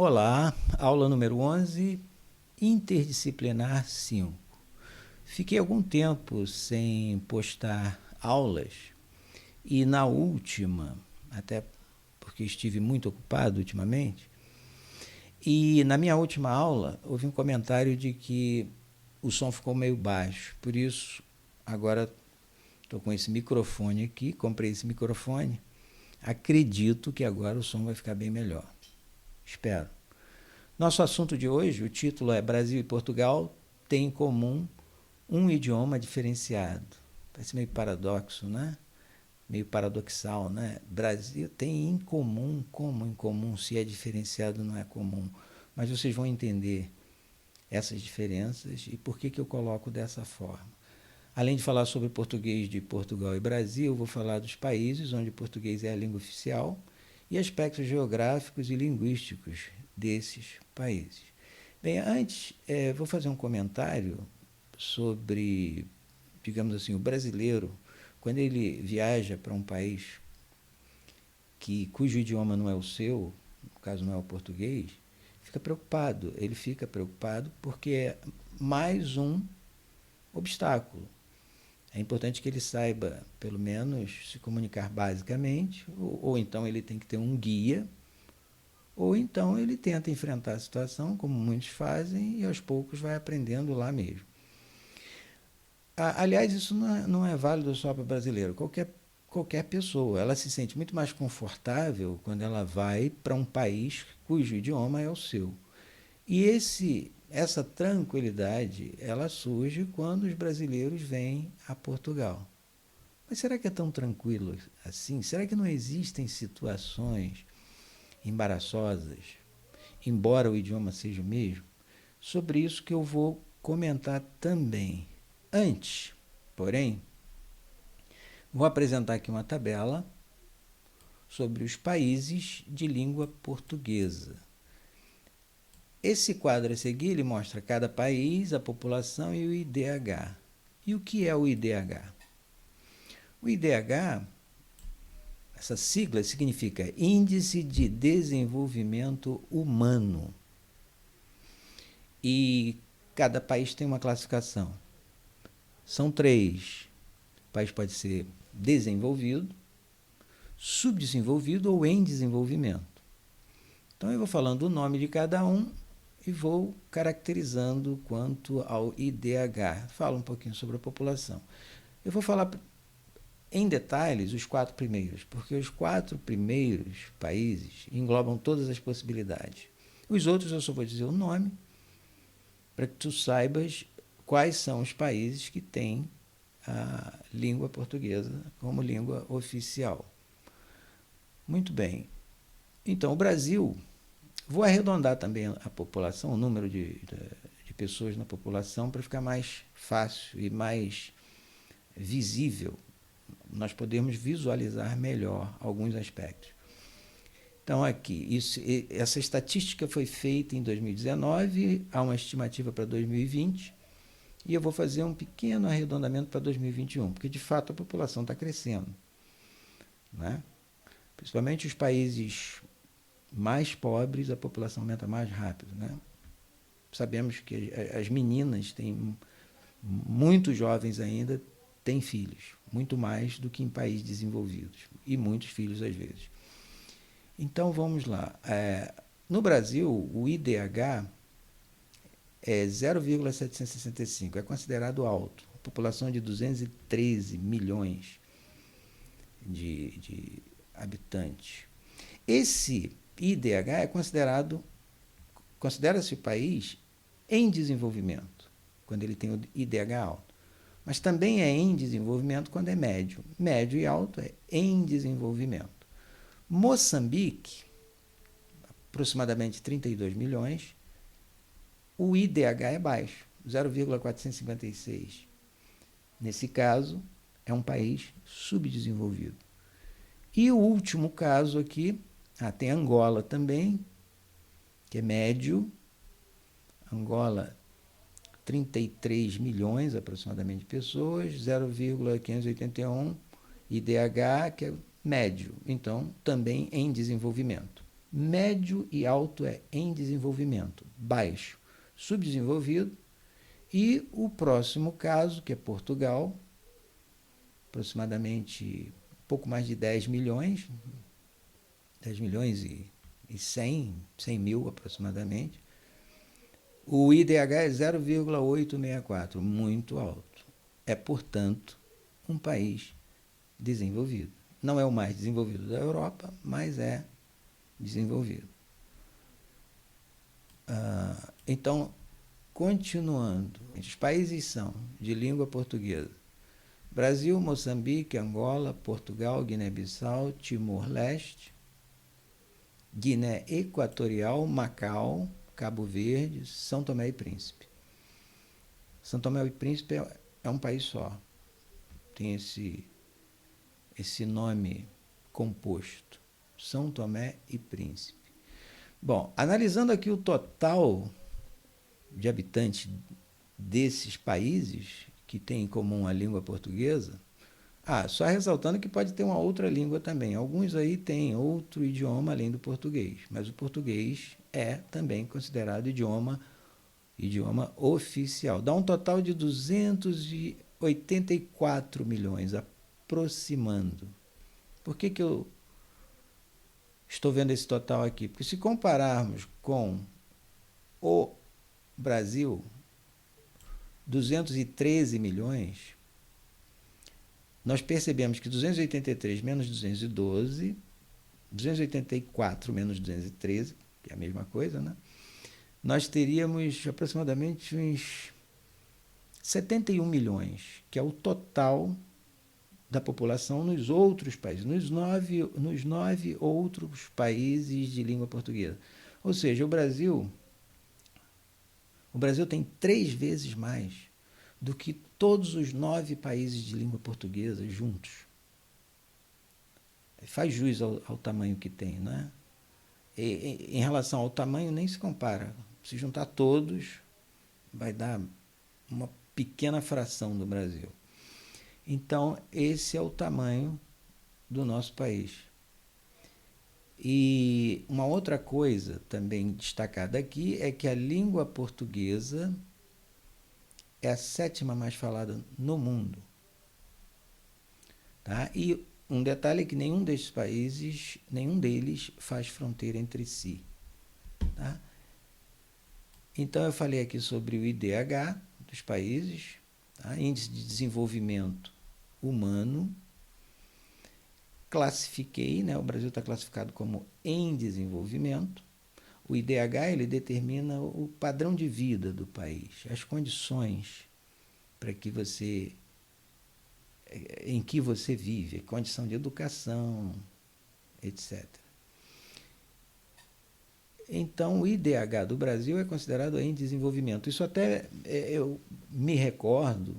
Olá, aula número 11, interdisciplinar 5. Fiquei algum tempo sem postar aulas e na última, até porque estive muito ocupado ultimamente, e na minha última aula houve um comentário de que o som ficou meio baixo, por isso agora estou com esse microfone aqui, comprei esse microfone, acredito que agora o som vai ficar bem melhor. Espero. Nosso assunto de hoje, o título é Brasil e Portugal têm em comum um idioma diferenciado. Parece meio paradoxo, né? Meio paradoxal, né? Brasil tem em comum, como em comum, se é diferenciado não é comum. Mas vocês vão entender essas diferenças e por que eu coloco dessa forma. Além de falar sobre português de Portugal e Brasil, vou falar dos países onde o português é a língua oficial e aspectos geográficos e linguísticos desses países. Bem, antes, vou fazer um comentário sobre, digamos assim, o brasileiro, quando ele viaja para um país cujo idioma não é o seu, no caso não é o português, fica preocupado. Ele fica preocupado porque é mais um obstáculo. É importante que ele saiba, pelo menos, se comunicar basicamente, ou então ele tem que ter um guia, ou então ele tenta enfrentar a situação, como muitos fazem, e aos poucos vai aprendendo lá mesmo. Aliás, isso não é válido só para brasileiro. Qualquer pessoa, ela se sente muito mais confortável quando ela vai para um país cujo idioma é o seu. E essa tranquilidade, ela surge quando os brasileiros vêm a Portugal. Mas será que é tão tranquilo assim? Será que não existem situações embaraçosas, embora o idioma seja o mesmo? Sobre isso que eu vou comentar também. Antes, porém, vou apresentar aqui uma tabela sobre os países de língua portuguesa. Esse quadro a seguir ele mostra cada país, a população e o IDH. E o que é o IDH? O IDH, essa sigla significa Índice de Desenvolvimento Humano. E cada país tem uma classificação. São 3. O país pode ser desenvolvido, subdesenvolvido ou em desenvolvimento. Então eu vou falando o nome de cada um e vou caracterizando quanto ao IDH. Falo um pouquinho sobre a população. Eu vou falar em detalhes os 4 primeiros, porque os 4 primeiros países englobam todas as possibilidades. Os outros eu só vou dizer o nome, para que tu saibas quais são os países que têm a língua portuguesa como língua oficial. Muito bem. Então, o Brasil, vou arredondar também a população, o número de pessoas na população, para ficar mais fácil e mais visível. Nós podemos visualizar melhor alguns aspectos. Então, aqui, essa estatística foi feita em 2019, há uma estimativa para 2020, e eu vou fazer um pequeno arredondamento para 2021, porque, de fato, a população está crescendo, né? Principalmente os países mais pobres, a população aumenta mais rápido, né? Sabemos que as meninas têm, muitos jovens ainda têm filhos, muito mais do que em países desenvolvidos, e muitos filhos às vezes. Então, vamos lá. No Brasil, o IDH é 0,765, é considerado alto. A população de 213 milhões de habitantes. Esse IDH é considera-se o país em desenvolvimento, quando ele tem o IDH alto. Mas também é em desenvolvimento quando é médio. Médio e alto é em desenvolvimento. Moçambique, aproximadamente 32 milhões, o IDH é baixo, 0,456. Nesse caso, é um país subdesenvolvido. E o último caso aqui, tem Angola também, que é médio. Angola, 33 milhões aproximadamente de pessoas, 0,581 IDH, que é médio, então também em desenvolvimento. médio e alto é em desenvolvimento, baixo, subdesenvolvido, e o próximo caso, que é Portugal, aproximadamente um pouco mais de 10 milhões, 10 milhões e 100 mil aproximadamente, o IDH é 0,864, muito alto. É, portanto, um país desenvolvido. Não é o mais desenvolvido da Europa, mas é desenvolvido. Então, continuando, os países são de língua portuguesa: Brasil, Moçambique, Angola, Portugal, Guiné-Bissau, Timor-Leste, Guiné Equatorial, Macau, Cabo Verde, São Tomé e Príncipe. São Tomé e Príncipe é um país só. Tem esse nome composto, São Tomé e Príncipe. Bom, analisando aqui o total de habitantes desses países que têm em comum a língua portuguesa, só ressaltando que pode ter uma outra língua também. Alguns aí têm outro idioma além do português, mas o português é também considerado idioma oficial. Dá um total de 284 milhões, aproximando. Por que eu estou vendo esse total aqui? Porque se compararmos com o Brasil, 213 milhões, nós percebemos que 283 menos 212, 284 menos 213, que é a mesma coisa, né? Nós teríamos aproximadamente uns 71 milhões, que é o total da população nos outros países, nos nove outros países de língua portuguesa. Ou seja, o Brasil tem 3 vezes mais do que todos os 9 países de língua portuguesa juntos. Faz jus ao tamanho que tem, né? Em relação ao tamanho, nem se compara. Se juntar todos, vai dar uma pequena fração do Brasil. Então, esse é o tamanho do nosso país. E uma outra coisa também destacada aqui é que a língua portuguesa é a 7ª mais falada no mundo. Tá? E um detalhe é que nenhum desses países, nenhum deles faz fronteira entre si. Tá? Então, eu falei aqui sobre o IDH dos países, tá? Índice de Desenvolvimento Humano. Classifiquei, né? O Brasil está classificado como em desenvolvimento. O IDH ele determina o padrão de vida do país, as condições para que em que você vive, condição de educação, etc. Então, o IDH do Brasil é considerado em desenvolvimento. Isso até eu me recordo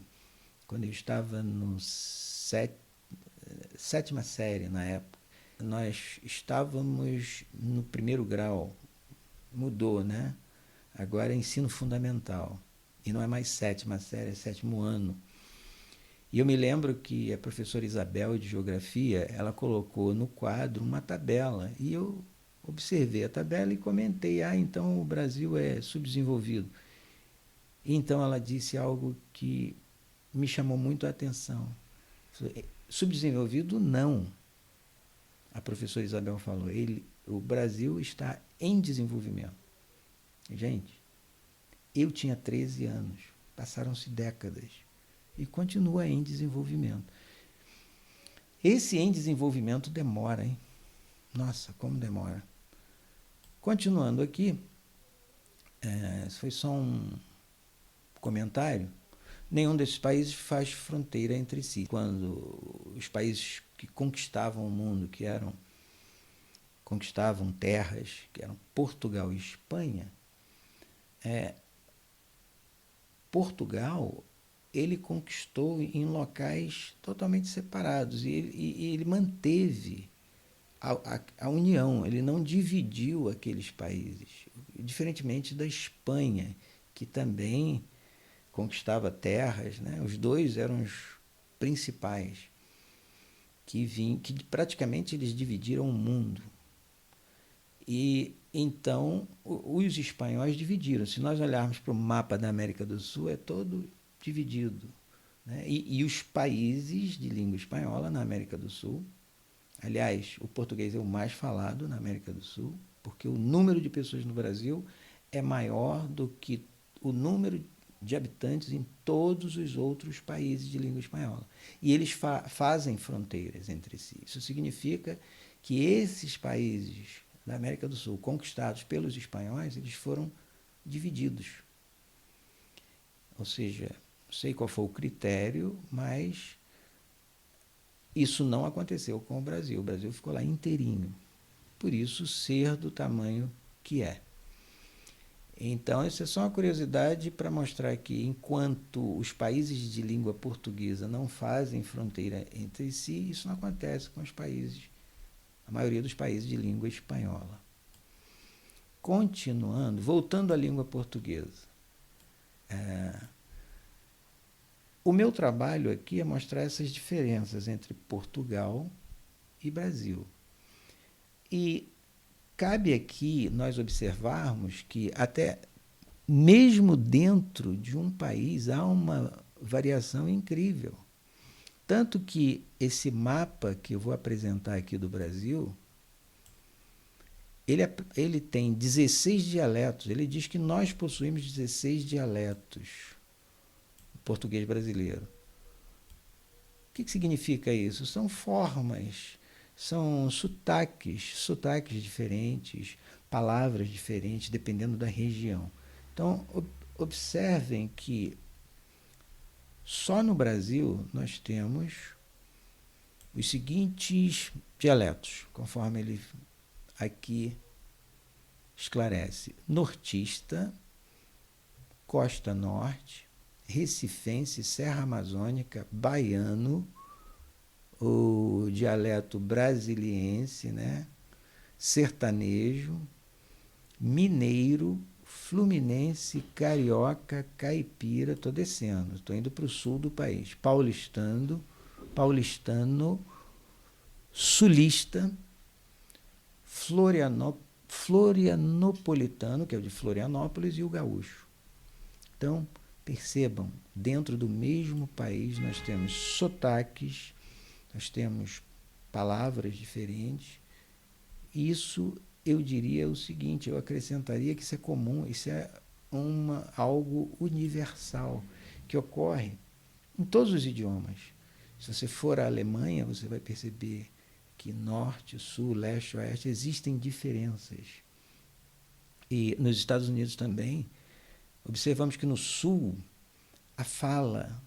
quando eu estava no 7ª série na época. Nós estávamos no 1º grau, mudou, né? Agora é ensino fundamental. E não é mais 7ª série, é 7º ano. E eu me lembro que a professora Isabel, de Geografia, ela colocou no quadro uma tabela. E eu observei a tabela e comentei, então o Brasil é subdesenvolvido. E então ela disse algo que me chamou muito a atenção. Subdesenvolvido, não. A professora Isabel falou, o Brasil está em desenvolvimento. Gente, eu tinha 13 anos, passaram-se décadas e continua em desenvolvimento. Esse em desenvolvimento demora, hein? Nossa, como demora. Continuando aqui, foi só um comentário. Nenhum desses países faz fronteira entre si. Quando os países que conquistavam o mundo, conquistavam terras, que eram Portugal e Espanha, Portugal ele conquistou em locais totalmente separados e ele manteve a união, ele não dividiu aqueles países, diferentemente da Espanha, que também conquistava terras, né? Os dois eram os principais, que praticamente eles dividiram o mundo. E então os espanhóis dividiram. Se nós olharmos para o mapa da América do Sul, é todo dividido, né? E os países de língua espanhola na América do Sul, aliás, o português é o mais falado na América do Sul, porque o número de pessoas no Brasil é maior do que o número de habitantes em todos os outros países de língua espanhola. E eles fazem fronteiras entre si. Isso significa que esses países da América do Sul, conquistados pelos espanhóis, eles foram divididos. Ou seja, não sei qual foi o critério, mas isso não aconteceu com o Brasil. O Brasil ficou lá inteirinho. Por isso, ser do tamanho que é. Então, isso é só uma curiosidade para mostrar que, enquanto os países de língua portuguesa não fazem fronteira entre si, isso não acontece com os países, a maioria dos países de língua espanhola. Continuando, voltando à língua portuguesa. O meu trabalho aqui é mostrar essas diferenças entre Portugal e Brasil. E cabe aqui nós observarmos que até mesmo dentro de um país há uma variação incrível. Tanto que esse mapa que eu vou apresentar aqui do Brasil, ele tem 16 dialetos. Ele diz que nós possuímos 16 dialetos no português brasileiro. O que significa isso? São formas, são sotaques diferentes, palavras diferentes, dependendo da região. Então, observem que só no Brasil nós temos os seguintes dialetos, conforme ele aqui esclarece: nortista, costa norte, recifense, serra amazônica, baiano, o dialeto brasiliense, né? Sertanejo, mineiro, fluminense, carioca, caipira. Estou descendo, estou indo para o sul do país. Paulistano, sulista, florianopolitano, que é o de Florianópolis, e o gaúcho. Então, percebam, dentro do mesmo país nós temos sotaques, nós temos palavras diferentes. Isso, eu diria o seguinte, eu acrescentaria que isso é comum, isso é algo universal, que ocorre em todos os idiomas. Se você for à Alemanha, você vai perceber que norte, sul, leste, oeste existem diferenças. E nos Estados Unidos também, observamos que no sul a fala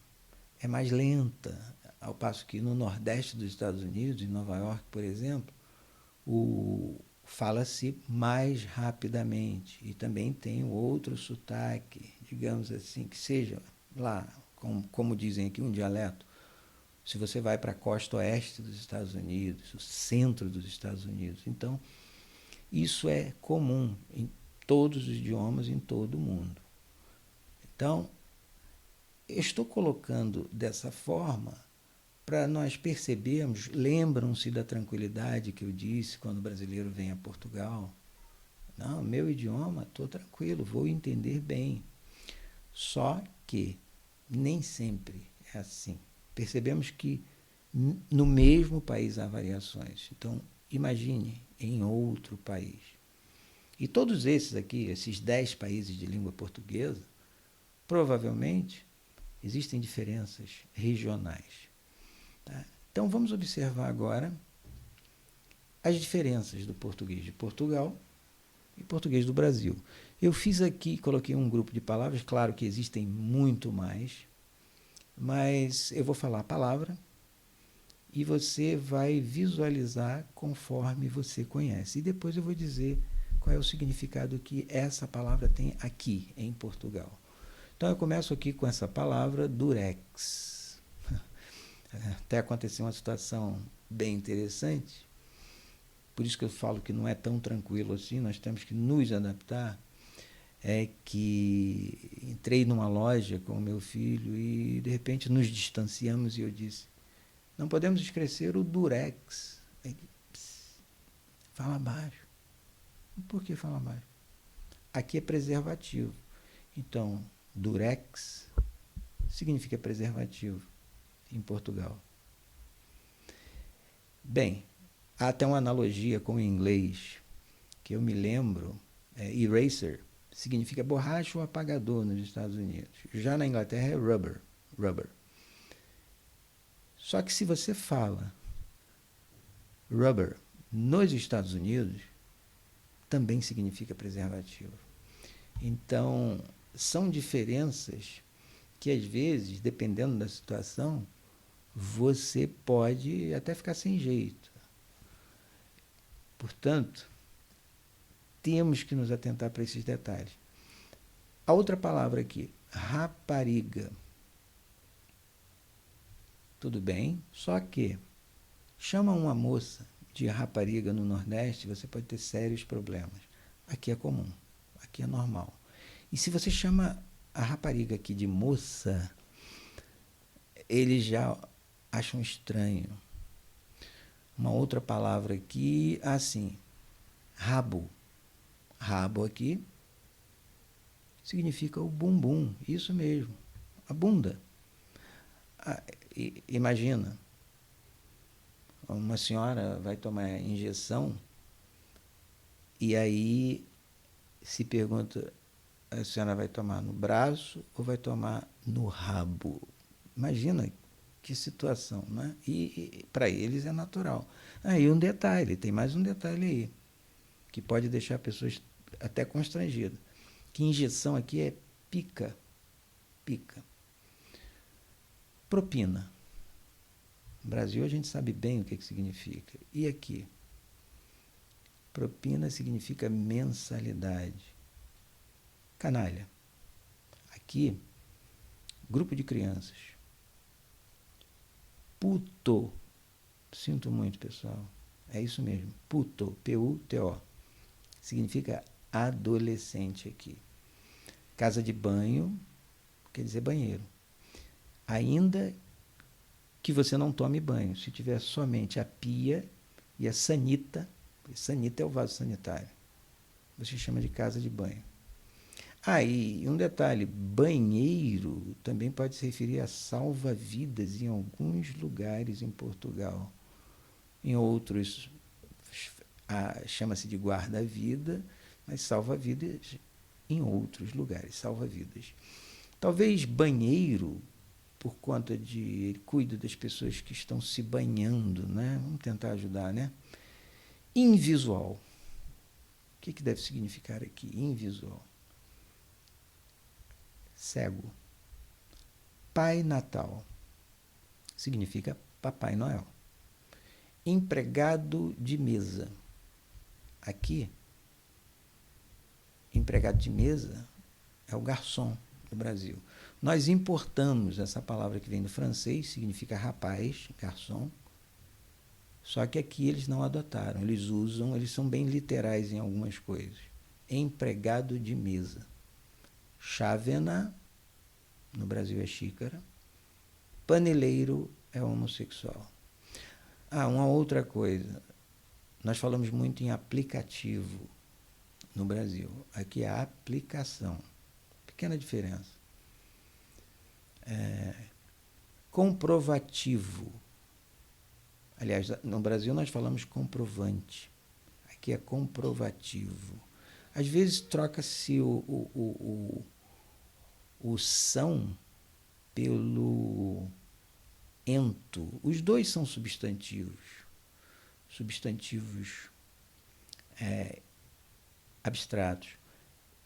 é mais lenta, ao passo que no nordeste dos Estados Unidos, em Nova York, por exemplo, fala-se mais rapidamente. E também tem outro sotaque, digamos assim, que seja lá, como dizem aqui, um dialeto. Se você vai para a costa oeste dos Estados Unidos, o centro dos Estados Unidos. Então, isso é comum em todos os idiomas, em todo o mundo. Então, eu estou colocando dessa forma para nós percebermos, lembram-se da tranquilidade que eu disse quando o brasileiro vem a Portugal? Não, meu idioma, estou tranquilo, vou entender bem. Só que nem sempre é assim. Percebemos que no mesmo país há variações. Então, imagine em outro país. E todos esses aqui, esses 10 países de língua portuguesa, provavelmente existem diferenças regionais. Tá? Então, vamos observar agora as diferenças do português de Portugal e português do Brasil. Eu fiz aqui, coloquei um grupo de palavras, claro que existem muito mais, mas eu vou falar a palavra e você vai visualizar conforme você conhece. E depois eu vou dizer qual é o significado que essa palavra tem aqui em Portugal. Então eu começo aqui com essa palavra, durex. Até aconteceu uma situação bem interessante, por isso que eu falo que não é tão tranquilo assim, nós temos que nos adaptar. É que entrei numa loja com o meu filho e de repente nos distanciamos e eu disse: não podemos esquecer o durex. Ele: fala baixo. Por que fala mais? Aqui é preservativo. Então, durex significa preservativo em Portugal. Bem, há até uma analogia com o inglês, que eu me lembro, eraser significa borracha ou apagador nos Estados Unidos. Já na Inglaterra é rubber, rubber. Só que se você fala rubber nos Estados Unidos, também significa preservativo. Então, são diferenças que, às vezes, dependendo da situação, você pode até ficar sem jeito. Portanto, temos que nos atentar para esses detalhes. A outra palavra aqui, rapariga. Tudo bem, só que chama uma moça de rapariga no Nordeste, você pode ter sérios problemas. Aqui é comum, aqui é normal. E se você chama a rapariga aqui de moça, eles já acham estranho. Uma outra palavra aqui, assim, rabo. Rabo aqui significa o bumbum, isso mesmo, a bunda. Imagina, uma senhora vai tomar injeção e aí se pergunta, a senhora vai tomar no braço ou vai tomar no rabo? Imagina que situação, né? E para eles é natural. Aí um detalhe, tem mais um detalhe aí, que pode deixar pessoas até constrangidas. Que injeção aqui é pica. Pica. Propina. No Brasil a gente sabe bem o que significa. E aqui? Propina significa mensalidade. Canalha. Aqui, grupo de crianças. Puto. Sinto muito, pessoal. É isso mesmo. Puto. P-U-T-O. Significa adolescente aqui. Casa de banho quer dizer banheiro. Ainda que você não tome banho. Se tiver somente a pia e a sanita, sanita é o vaso sanitário, você chama de casa de banho. E um detalhe, banheiro também pode se referir a salva-vidas em alguns lugares em Portugal. Em outros, chama-se de guarda-vida, mas salva-vidas em outros lugares, salva-vidas. Talvez banheiro, por conta de ele cuida das pessoas que estão se banhando, né? Vamos tentar ajudar, né? Invisual. O que deve significar aqui? Invisual. Cego. Pai Natal. Significa Papai Noel. Empregado de mesa. Aqui, empregado de mesa é o garçom do Brasil. Nós importamos essa palavra que vem do francês, significa rapaz, garçom, só que aqui eles não adotaram, eles são bem literais em algumas coisas. Empregado de mesa. Chávena, no Brasil é xícara. Paneleiro é homossexual. Uma outra coisa, nós falamos muito em aplicativo no Brasil. Aqui é aplicação. Pequena diferença. Comprovativo. Aliás, no Brasil nós falamos comprovante. Aqui é comprovativo. Às vezes troca-se o são pelo ento. Os dois são substantivos. Substantivos abstratos.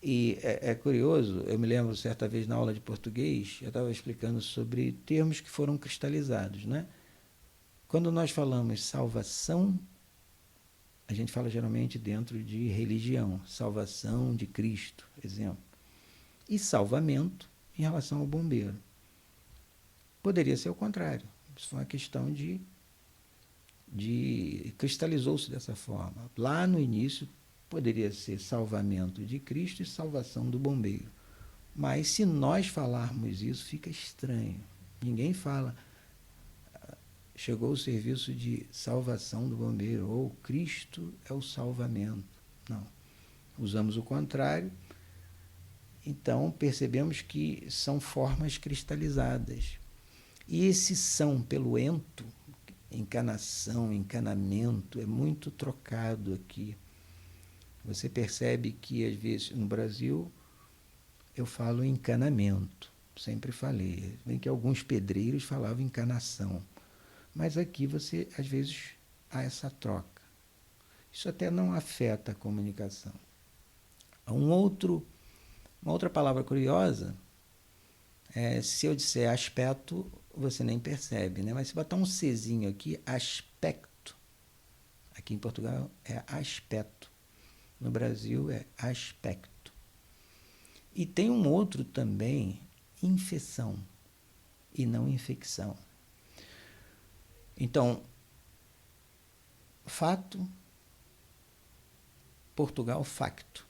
E é curioso, eu me lembro certa vez na aula de português, eu estava explicando sobre termos que foram cristalizados, né? Quando nós falamos salvação, a gente fala geralmente dentro de religião, salvação de Cristo, exemplo. E salvamento em relação ao bombeiro. Poderia ser o contrário. Isso foi uma questão de cristalizou-se dessa forma. Lá no início, poderia ser salvamento de Cristo e salvação do bombeiro. Mas se nós falarmos isso, fica estranho. Ninguém fala, chegou o serviço de salvação do bombeiro, ou Cristo é o salvamento. Não. usamos o contrário. Então, percebemos que são formas cristalizadas. E esse são pelo ento, encanação, encanamento, é muito trocado aqui. Você percebe que, às vezes, no Brasil, eu falo encanamento, sempre falei. Bem que alguns pedreiros falavam encanação. Mas aqui você, às vezes, há essa troca. Isso até não afeta a comunicação. Uma outra palavra curiosa é, se eu disser aspecto, você nem percebe, né? Mas se botar um Czinho aqui, aspecto. Aqui em Portugal é aspecto. No Brasil é aspecto. E tem um outro também, infecção, e não infecção. Então, fato, Portugal, facto.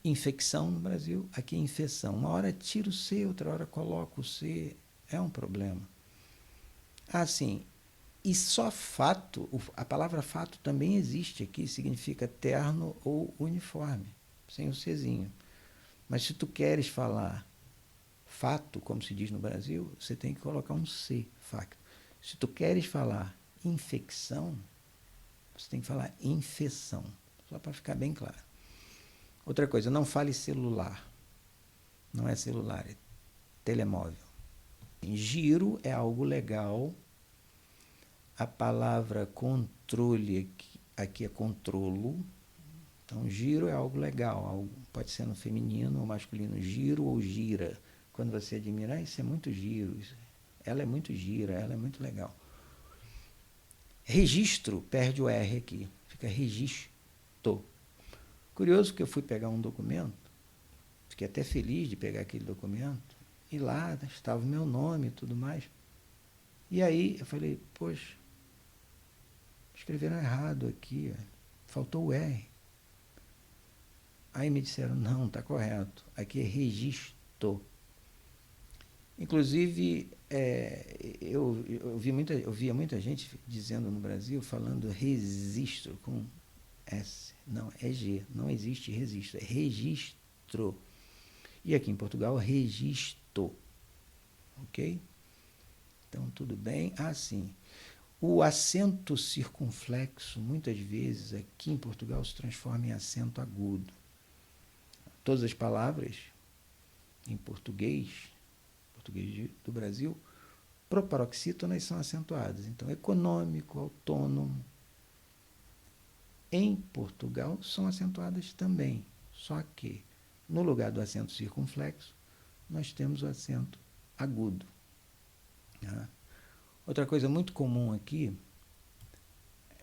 Infecção no Brasil, aqui é infecção. Uma hora tira o C, outra hora coloca o C. É um problema. Assim, e só fato, a palavra fato também existe aqui, significa terno ou uniforme, sem o Czinho. Mas se tu queres falar fato, como se diz no Brasil, você tem que colocar um C, facto. Se tu queres falar infecção, você tem que falar infecção, só para ficar bem claro. Outra coisa, não fale celular. Não é celular, é telemóvel. Giro é algo legal. A palavra controle aqui é controlo. Então, giro é algo legal. Algo, pode ser no feminino ou masculino. Giro ou gira. Quando você admira, isso é muito giro. Ela é muito gira, ela é muito legal. Registro, perde o R aqui. Fica registro. Curioso que eu fui pegar um documento, fiquei até feliz de pegar aquele documento, e lá estava o meu nome e tudo mais. E aí eu falei, poxa, escreveram errado aqui, faltou o R. Aí me disseram, não, está correto, aqui é registro. Inclusive, eu via muita gente dizendo no Brasil, falando registro com S. Não, é G. Não existe registro. É registro. E aqui em Portugal, registro. Ok? Então, tudo bem? Sim. O acento circunflexo, muitas vezes, aqui em Portugal, se transforma em acento agudo. Todas as palavras em português do Brasil, proparoxítonas são acentuadas. Então, econômico, autônomo, em Portugal são acentuadas também, só que no lugar do acento circunflexo, nós temos o acento agudo. Outra coisa muito comum aqui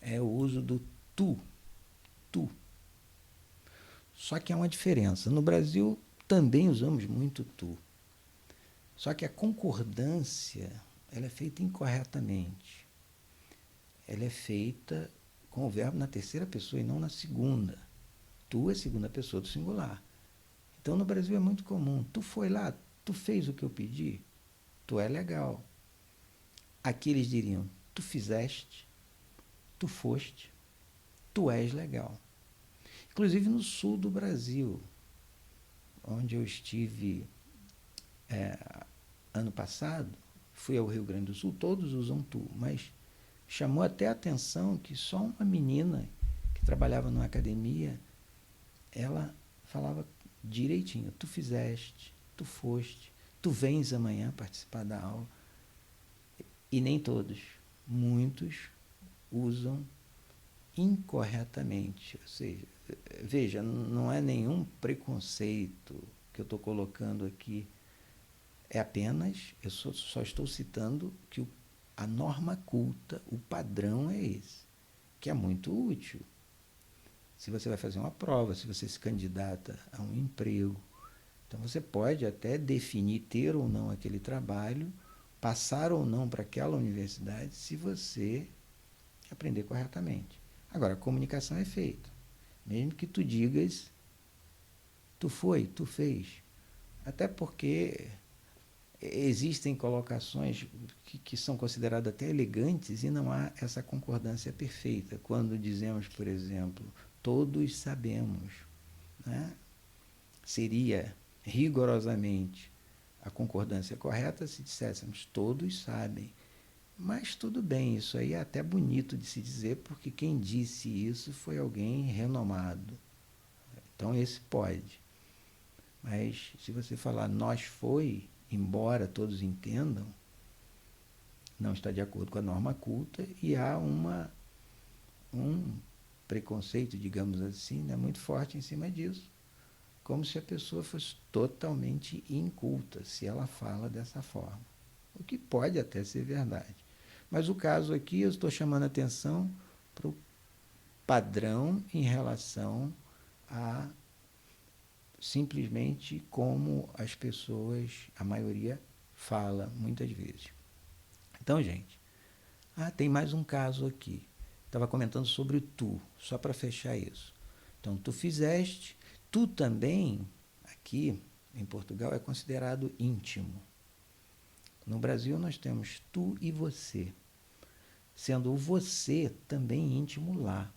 é o uso do tu. Só que há uma diferença. No Brasil também usamos muito tu. Só que a concordância ela é feita incorretamente. Ela é feita com o verbo na terceira pessoa e não na segunda. Tu é segunda pessoa do singular. Então, no Brasil é muito comum. Tu foi lá, tu fez o que eu pedi, tu é legal. Aqui eles diriam, tu fizeste, tu foste, tu és legal. Inclusive no sul do Brasil, onde eu estive ano passado, fui ao Rio Grande do Sul, todos usam tu, mas chamou até a atenção que só uma menina que trabalhava numa academia, ela falava direitinho, tu fizeste, tu foste, tu vens amanhã participar da aula. E nem todos, muitos usam incorretamente. Ou seja, veja, não é nenhum preconceito que eu estou colocando aqui, é apenas, eu só estou citando que a norma culta, o padrão é esse, que é muito útil. Se você vai fazer uma prova, se você se candidata a um emprego, então você pode até definir ter ou não aquele trabalho, passar ou não para aquela universidade, se você aprender corretamente. Agora, a comunicação é feita. Mesmo que tu digas, tu foi, tu fez. Até porque existem colocações que são consideradas até elegantes e não há essa concordância perfeita. Quando dizemos, por exemplo, todos sabemos. né, seria rigorosamente a concordância correta se disséssemos todos sabem. Mas tudo bem, isso aí é até bonito de se dizer, porque quem disse isso foi alguém renomado. Então esse pode. Mas se você falar nós foi, embora todos entendam, não está de acordo com a norma culta e há um preconceito, digamos assim, né, muito forte em cima disso, como se a pessoa fosse totalmente inculta, se ela fala dessa forma. O que pode até ser verdade. Mas o caso aqui, eu estou chamando a atenção para o padrão em relação a simplesmente como as pessoas, a maioria, fala muitas vezes. Então, gente, tem mais um caso aqui. Estava comentando sobre o tu, só para fechar isso. Então, tu fizeste, tu também, aqui em Portugal, é considerado íntimo. No Brasil, nós temos tu e você, sendo o você também íntimo lá.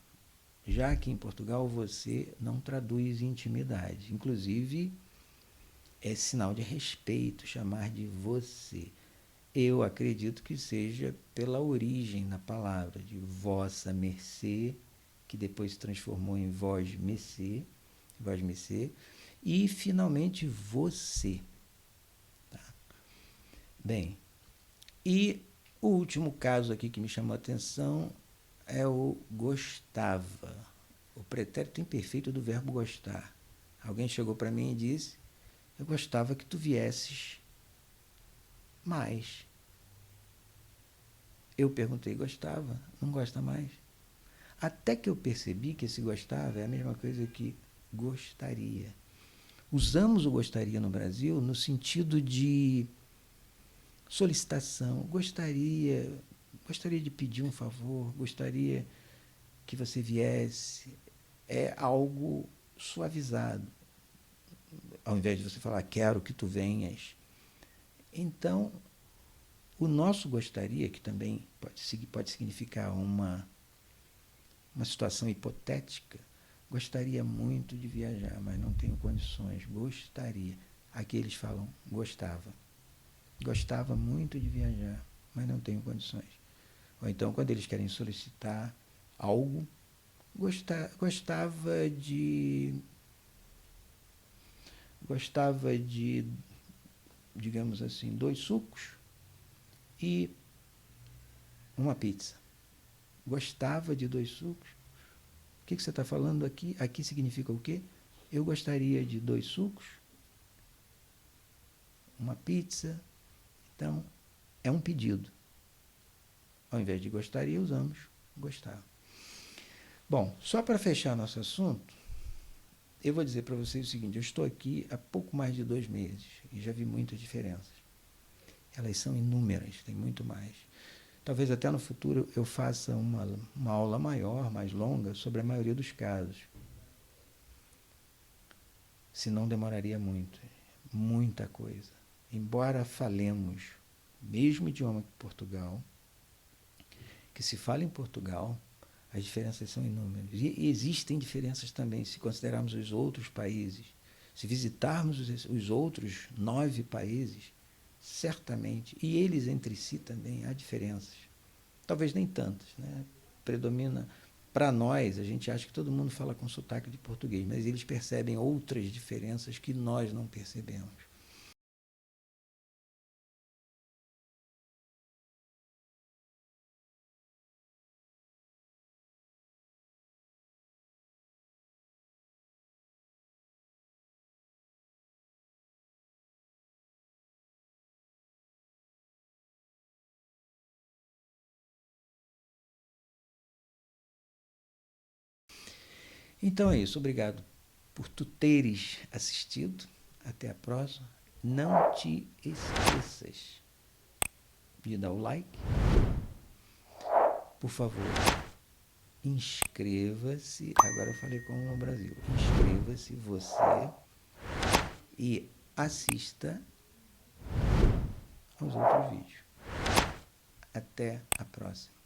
Já que em Portugal, você não traduz intimidade. Inclusive, é sinal de respeito chamar de você. Eu acredito que seja pela origem na palavra, de vossa mercê, que depois se transformou em vós mercê, e finalmente você. Tá? Bem, e o último caso aqui que me chamou a atenção é o gostava, o pretérito imperfeito do verbo gostar. Alguém chegou para mim e disse, eu gostava que tu viesses mais. Eu perguntei, gostava? Não gosta mais? Até que eu percebi que esse gostava é a mesma coisa que gostaria. Usamos o gostaria no Brasil no sentido de solicitação. Gostaria de pedir um favor, gostaria que você viesse. É algo suavizado. Ao invés de você falar, quero que tu venhas. Então, o nosso gostaria, que também pode significar uma situação hipotética, gostaria muito de viajar, mas não tenho condições, gostaria. Aqui eles falam, gostava muito de viajar, mas não tenho condições. Ou então, quando eles querem solicitar algo, gostava de, digamos assim, 2 sucos e uma pizza. Gostava de 2 sucos. O que você está falando aqui? Aqui significa o quê? Eu gostaria de 2 sucos, uma pizza. Então, é um pedido. Ao invés de gostaria, usamos gostava. Bom, só para fechar nosso assunto, eu vou dizer para vocês o seguinte, eu estou aqui há pouco mais de 2 meses e já vi muitas diferenças. Elas são inúmeras, tem muito mais. Talvez até no futuro eu faça uma aula maior, mais longa, sobre a maioria dos casos. Senão demoraria muito, muita coisa. Embora falemos o mesmo idioma que Portugal, que se fala em Portugal, as diferenças são inúmeras. E existem diferenças também, se considerarmos os outros países. Se visitarmos os outros 9 países, certamente, e eles entre si também, há diferenças. Talvez nem tantas, né? Predomina, para nós, a gente acha que todo mundo fala com sotaque de português, mas eles percebem outras diferenças que nós não percebemos. Então é isso, obrigado por tu teres assistido. Até a próxima. Não te esqueças de dar o like. Por favor, inscreva-se. Agora eu falei como no Brasil. Inscreva-se você e assista aos outros vídeos. Até a próxima.